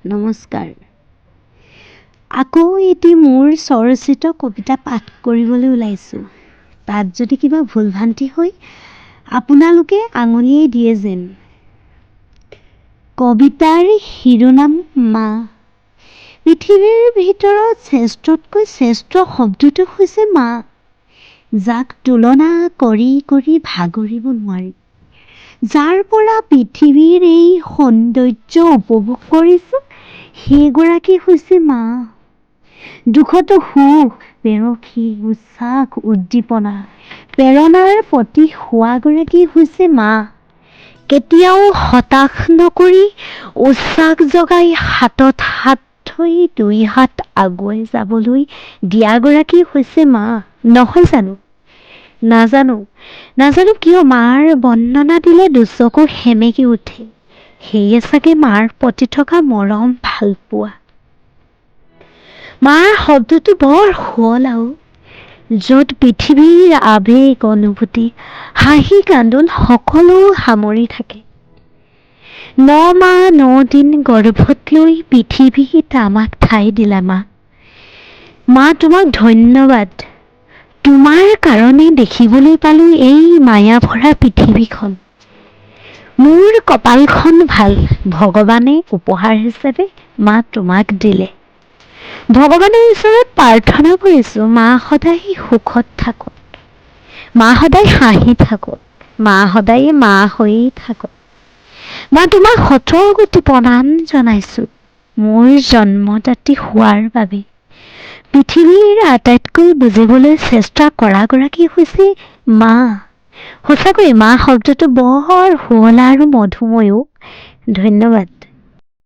নমস্কাৰ। আকৌ এটি মোৰ স্বৰচিত কবিতা পাঠ কৰিবলৈ ওলাইছোঁ। তাত যদি কিবা ভুলভ্ৰান্তি হয় আপোনালোকে আঙুলিয়াই দিয়ে যেন। কবিতাৰ শিৰোনাম মা। পৃথিৱীৰ ভিতৰত শ্ৰেষ্ঠতকৈ শ্ৰেষ্ঠ শব্দটো হৈছে মা, যাক তুলনা কৰি কৰি ভাগৰিব নোৱাৰি। যাৰ পৰা পৃথিৱীৰ এই সৌন্দৰ্য উপভোগ কৰিছোঁ সেইগৰাকী হৈছে মা। দুখতো সুখ, পেৰসী, উচ্ছ্বাস, উদ্দীপনা, প্ৰেৰণাৰ প্ৰতি হোৱাগৰাকী হৈছে মা। কেতিয়াও হতাশ নকৰি উচ্ছ্বাস জগাই হাতত হাত থৈ দুই হাত আগুৱাই যাবলৈ দিয়াগৰাকী হৈছে মা, নহয় জানো? নাজানো কিয় মাৰ বৰ্ণনা দিলে দুচকু সেমেকি উঠে। সেয়ে চাগে মাৰ প্ৰতি থকা মৰম ভালপোৱা। মাৰ শব্দটো বৰ শুৱলাও, য'ত পৃথিৱীৰ আবেগ, অনুভূতি, হাঁহি কান্দোন সকলো সামৰি থাকে। 9 মাহ 9 দিন গৰ্ভত লৈ পৃথিৱীত আমাক ঠাই দিলা মা। মা তোমাক ধন্যবাদ। তোমাৰ কাৰণে দেখিবলৈ পালোঁ এই মায়া ভৰা পৃথিৱীখন। মোৰ কপালখন ভাল, ভগৱানে উপহাৰ হিচাপে মা তোমাক দিলে। ভগৱানৰ ওচৰত প্ৰাৰ্থনা কৰিছোঁ মা সদায় সুখত থাকক, মা সদায় হাঁহি থাকক, মা সদায় মা হৈয়ে থাকক। মা তোমাক শতকোটি প্ৰণাম জনাইছোঁ মোৰ জন্মদাত্ৰী হোৱাৰ বাবে। পৃথিৱীৰ আটাইতকৈ বুজিবলৈ চেষ্টা কৰাগৰাকী হৈছে মা। সঁচাকৈ মা শব্দটো বৰ শুৱলা আৰু মধুময়ো। ধন্যবাদ।